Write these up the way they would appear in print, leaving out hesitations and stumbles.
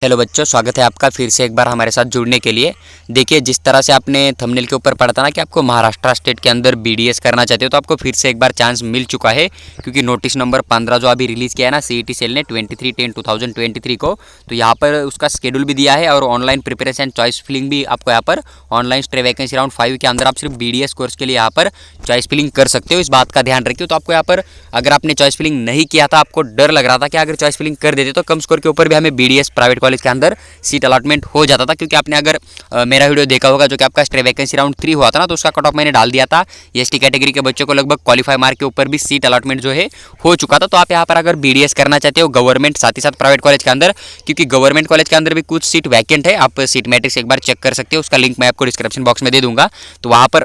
Hello बच्चों, स्वागत है आपका फिर से एक बार हमारे साथ जुड़ने के लिए। देखिए, जिस तरह से आपने थंबनेल के ऊपर पढ़ा था ना कि आपको महाराष्ट्र स्टेट के अंदर बीडीएस करना चाहते हो, तो आपको फिर से एक बार चांस मिल चुका है। क्योंकि नोटिस नंबर 15 जो अभी रिलीज़ किया है ना सीईटी सेल ने 23/10/2023 को, तो यहाँ पर उसका शेड्यूल भी दिया है और ऑनलाइन प्रिपरेशन चॉइस फिलिंग भी आपको यहाँ पर ऑनलाइन स्टे वैकेंसी राउंड 5 के अंदर आप सिर्फ बीडीएस कोर्स के लिए यहाँ पर चॉइस फिलिंग कर सकते हो। इस बात का ध्यान रखिए। तो आपको यहाँ पर अगर आपने चॉइस फिलिंग नहीं किया था, आपको डर लग रहा था कि अगर चॉइस फिलिंग कर देते तो कम स्कोर के ऊपर भी हमें बीडीएस प्राइवेट कॉलेज के अंदर सीट अलॉटमेंट हो जाता था। क्योंकि आपने अगर मेरा वीडियो देखा होगा जो कि आपका स्टे वैकेंसी राउंड 3 हुआ था ना, तो उसका कट ऑफ मैंने डाल दिया था। एसटी कैटेगरी के बच्चों को लगभग क्वालिफाई मार्क के ऊपर भी सीट अलॉटमेंट जो है हो चुका था। तो आप यहाँ पर अगर बीडीएस करना चाहते हो गवर्नमेंट साथ ही साथ प्राइवेट कॉलेज के अंदर, क्योंकि गवर्नमेंट कॉलेज के अंदर भी कुछ सीट वैकेंट है, आप सीट मैट्रिक्स एक बार चेक कर सकते हो। उसका लिंक मैं आपको डिस्क्रिप्शन बॉक्स में दे दूंगा। तो वहाँ पर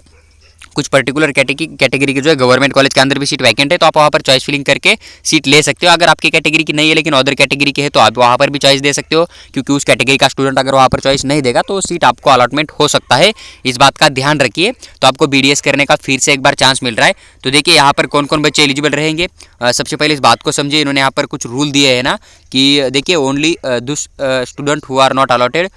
कुछ पर्टिकुलर कैटेगरी के जो है गवर्नमेंट कॉलेज के अंदर भी सीट वैकेंट है, तो आप वहाँ पर चॉइस फिलिंग करके सीट ले सकते हो। अगर आपकी कैटेगरी की नहीं है लेकिन अदर कैटेगरी की है, तो आप वहाँ पर भी चॉइस दे सकते हो। क्योंकि उस कैटेगरी का स्टूडेंट अगर वहाँ पर चॉइस नहीं देगा तो सीट आपको अलॉटमेंट हो सकता है। इस बात का ध्यान रखिए। तो आपको बीडीएस करने का फिर से एक बार चांस मिल रहा है। तो देखिए यहाँ पर कौन कौन बच्चे एलिजिबल रहेंगे। सबसे पहले इस बात को समझिए। इन्होंने यहाँ पर कुछ रूल दिए हैं ना कि देखिए, only those student who are not allotted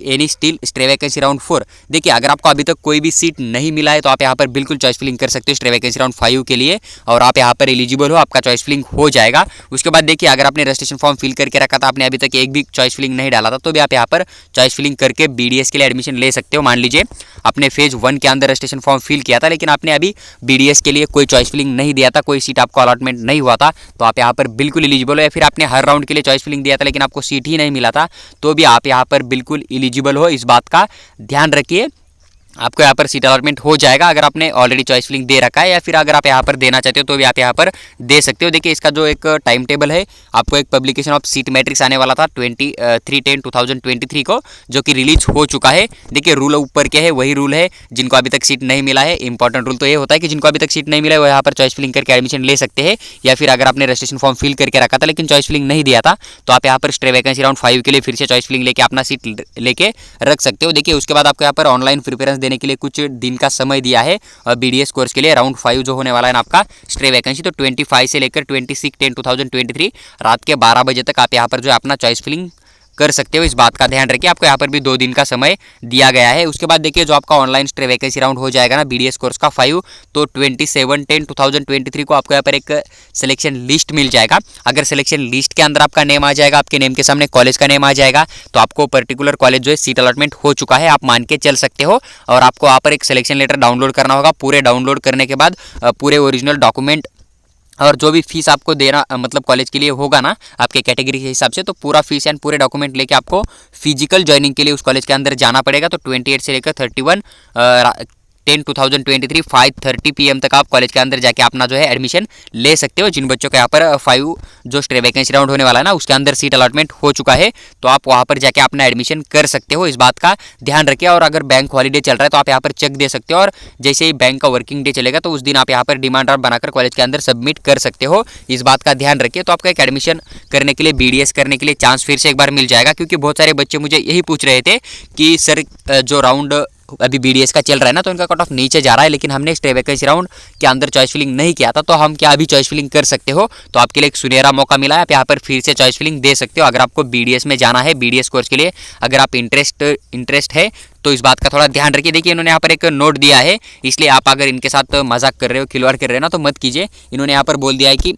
any still stay vacancy round 4। देखिए, अगर आपको अभी तक कोई भी सीट नहीं मिला है तो आप यहाँ पर बिल्कुल चॉइस फिलिंग कर सकते हो स्टे वैकेंसी राउंड 5 के लिए, और आप यहाँ पर एलिजिबल हो, आपका चॉइस फिलिंग हो जाएगा। उसके बाद देखिए, अगर आपने रजिस्ट्रेशन फॉर्म फिल करके रखा था, आपने अभी तक एक भी चॉइस फिलिंग नहीं डाला था, तो भी आप यहाँ पर चॉइस फिलिंग करके बीडीएस के लिए एडमिशन ले सकते हो। मान लीजिए आपने फेज 1 के अंदर रजिस्ट्रेशन फॉर्म फिल किया था लेकिन आपने अभी बीडीएस के लिए कोई चॉइस फिलिंग नहीं दिया था, कोई सीट आपको अलॉटमेंट नहीं हुआ था, तो आप यहाँ पर बिल्कुल एलिजिबल हो। या फिर आपने हर राउंड के लिए चॉइस फिलिंग दिया था लेकिन आपको सीट ही नहीं मिला था, तो भी आप यहाँ पर बिल्कुल एलिजिबल हो। इस बात का ध्यान रखिए। आपको यहाँ पर सीट अलॉटमेंट हो जाएगा अगर आपने ऑलरेडी चॉइस फिलिंग दे रखा है, या फिर अगर आप यहाँ पर देना चाहते हो तो भी आप यहाँ पर दे सकते हो। देखिए, इसका जो एक टाइम टेबल है, आपको एक पब्लिकेशन ऑफ सीट मैट्रिक्स आने वाला था 23/10/2023 को, जो कि रिलीज हो चुका है। देखिए, रूल ऊपर के है वही रूल है जिनको अभी तक सीट नहीं मिला है। इंपॉर्टेंट रूल तो ये होता है कि जिनको अभी तक सीट नहीं मिला है वो यहाँ पर चॉइस फिलिंग करके एडमिशन ले सकते हैं। या फिर अगर आपने रजिस्ट्रेशन फॉर्म फिल करके रखा था लेकिन चॉइस फिलिंग नहीं दिया था, तो आप यहाँ पर स्टे वैकेंसी राउंड 5 के लिए फिर से चॉइस फिलिंग लेके अपना सीट लेके रख सकते हो। देखिए, उसके बाद आपको यहाँ पर ऑनलाइन प्रिफरेंस देने के लिए कुछ दिन का समय दिया है बीडीएस कोर्स के लिए। राउंड 5 जो होने वाला है ना आपका स्टे वैकेंसी, तो 25 से लेकर 26/10/2023 रात के 12 बजे तक आप यहाँ पर जो अपना चॉइस फिलिंग कर सकते हो। इस बात का ध्यान रखिए। आपको यहाँ पर भी 2 दिन का समय दिया गया है। उसके बाद देखिए, जो आपका ऑनलाइन स्टे वैकेंसी राउंड हो जाएगा ना बीडीएस कोर्स का 5, तो 27/10/2023 को आपको यहाँ पर एक सिलेक्शन लिस्ट मिल जाएगा। अगर सिलेक्शन लिस्ट के अंदर आपका नेम आ जाएगा, आपके नेम के सामने कॉलेज का नेम आ जाएगा, तो आपको पर्टिकुलर कॉलेज जो है सीट अलॉटमेंट हो चुका है, आप मान के चल सकते हो। और आपको वहाँ पर एक सिलेक्शन लेटर डाउनलोड करना होगा। पूरे डाउनलोड करने के बाद पूरे ओरिजिनल डॉक्यूमेंट और जो भी फीस आपको देना मतलब कॉलेज के लिए होगा ना आपके कैटेगरी के हिसाब से, तो पूरा फीस एंड पूरे डॉक्यूमेंट लेके आपको फिजिकल ज्वाइनिंग के लिए उस कॉलेज के अंदर जाना पड़ेगा। तो 28 से लेकर 31/10/2023 5:30 PM तक आप कॉलेज के अंदर जाके अपना जो है एडमिशन ले सकते हो। जिन बच्चों को यहाँ पर 5 जो स्टे वैकेंसी राउंड होने वाला है ना उसके अंदर सीट अलॉटमेंट हो चुका है, तो आप वहाँ पर जाके अपना एडमिशन कर सकते हो। इस बात का ध्यान रखिए। और अगर बैंक हॉलीडे चल रहा है तो आप यहाँ पर चेक दे सकते हो, और जैसे ही बैंक का वर्किंग डे चलेगा तो उस दिन आप यहाँ पर डिमांड ड्राफ्ट बनाकर कॉलेज के अंदर सबमिट कर सकते हो। इस बात का ध्यान रखिए। तो आपका एक एडमिशन करने के लिए बीडीएस करने के लिए चांस फिर से एक बार मिल जाएगा। क्योंकि बहुत सारे बच्चे मुझे यही पूछ रहे थे कि सर जो राउंड अभी बीडीएस का चल रहा है ना तो इनका कट ऑफ नीचे जा रहा है, लेकिन हमने स्टे वैकेंसी राउंड के अंदर चॉइस फिलिंग नहीं किया था, तो हम क्या अभी चॉइस फिलिंग कर सकते हो? तो आपके लिए एक सुनहरा मौका मिला है, आप यहाँ पर फिर से चॉइस फिलिंग दे सकते हो। अगर आपको बीडीएस में जाना है, बीडीएस कोर्स के लिए अगर आप इंटरेस्ट है तो इस बात का थोड़ा ध्यान रखिए। देखिए, इन्होंने यहाँ पर एक नोट दिया है, इसलिए आप अगर इनके साथ मजाक कर रहे हो, खिलवाड़ कर रहे हो ना, तो मत कीजिए। इन्होंने यहाँ पर बोल दिया है कि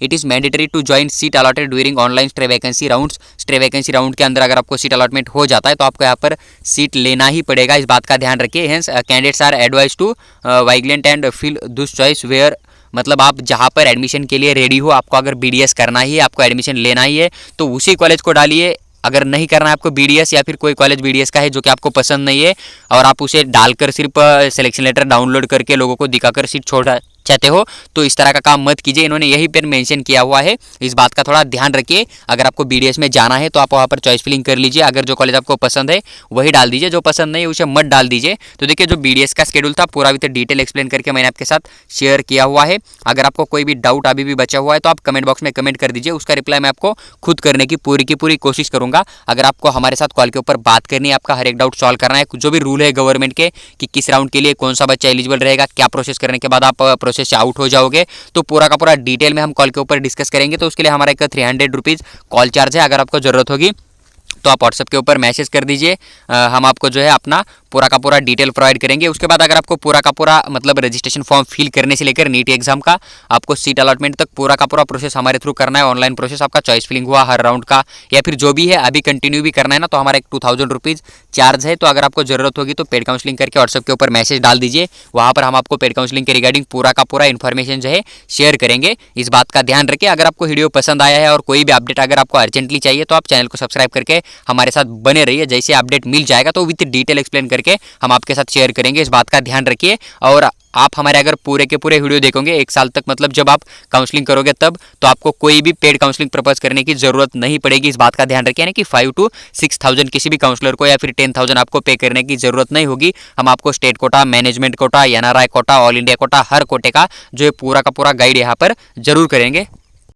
it is mandatory to join seat allotted during online stay vacancy rounds. Stay vacancy round के अंदर अगर आपको सीट अलॉटमेंट हो जाता है तो आपको यहाँ पर सीट लेना ही पड़ेगा। इस बात का ध्यान रखिए। Hence candidates are advise to vigilant and fill this choice where, मतलब आप जहाँ पर एडमिशन के लिए रेडी हो, आपको अगर बीडीएस करना ही है, आपको एडमिशन लेना ही है, तो उसी कॉलेज को डालिए। अगर नहीं करना है आपको बीडीएस, या फिर कोई कॉलेज बीडीएस का है जो कि आपको पसंद नहीं है और आप उसे डालकर सिर्फ सिलेक्शन लेटर डाउनलोड करके लोगों को दिखाकर सीट छोड़ चाहते हो, तो इस तरह का काम मत कीजिए। इन्होंने यही पर मेंशन किया हुआ है। इस बात का थोड़ा ध्यान रखिए। अगर आपको बीडीएस में जाना है तो आप वहाँ पर चॉइस फिलिंग कर लीजिए। अगर जो कॉलेज आपको पसंद है वही डाल दीजिए, जो पसंद नहीं है उसे मत डाल दीजिए। तो देखिए, जो बीडीएस का शेड्यूल था पूरा विद डिटेल एक्सप्लेन करके मैंने आपके साथ शेयर किया हुआ है। अगर आपको कोई भी डाउट अभी भी बचा हुआ है तो आप कमेंट बॉक्स में कमेंट कर दीजिए, उसका रिप्लाई मैं आपको खुद करने की पूरी कोशिश करूँगा। अगर आपको हमारे साथ कॉल के ऊपर बात करनी है, आपका हर एक डाउट सॉल्व करना है, जो भी रूल है गवर्नमेंट के कि किस राउंड के लिए कौन सा बच्चा एलिजिबल रहेगा, क्या प्रोसेस करने के बाद आप प्रोसेस प्रोसेस से आउट हो जाओगे तो पूरा का पूरा डिटेल में हम कॉल के ऊपर डिस्कस करेंगे। तो उसके लिए हमारा एक 300 रुपीज़ कॉल चार्ज है। अगर आपको ज़रूरत होगी तो आप व्हाट्सएप के ऊपर मैसेज कर दीजिए, हम आपको जो है अपना पूरा का पूरा डिटेल प्रोवाइड करेंगे। उसके बाद अगर आपको पूरा का पूरा मतलब रजिस्ट्रेशन फॉर्म फिल करने से लेकर नीट एग्जाम का आपको सीट अलॉटमेंट तक पूरा का पूरा प्रोसेस हमारे थ्रू करना है, ऑनलाइन प्रोसेस आपका चॉइस फिलिंग हुआ हर राउंड का या फिर जो भी है अभी कंटिन्यू भी करना है ना, तो हमारा एक 2000 रुपीज़ चार्ज है। तो अगर आपको ज़रूरत होगी तो पेड काउंसलिंग करके व्हाट्सएप के ऊपर मैसेज डाल दीजिए, वहाँ पर हम आपको पेड काउंसलिंग के रिगार्डिंग पूरा का पूरा इन्फॉर्मेशन जो है शेयर करेंगे। इस बात का ध्यान रखिए। अगर आपको वीडियो पसंद आया है और कोई भी अपडेट अगर आपको अर्जेंटली चाहिए तो आप चैनल को सब्सक्राइब करके हमारे साथ बने रहिए। जैसे अपडेट मिल जाएगा तो विद डिटेल एक्सप्लेन करके हम आपके साथ शेयर करेंगे। इस बात का ध्यान रखिए। और आप हमारे अगर पूरे के पूरे वीडियो देखोगे 1 साल तक, मतलब जब आप काउंसलिंग करोगे तब, तो आपको कोई भी पेड काउंसलिंग प्रपोज करने की जरूरत नहीं पड़ेगी। इस बात का ध्यान रखिए ना कि 5 to 6,000 किसी भी काउंसलर को या फिर 10,000 आपको पे करने की जरूरत नहीं होगी। हम आपको state quota, management quota, NRI quota, all India quota, हर कोटे का जो है पूरा का पूरा गाइड यहाँ पर जरूर करेंगे।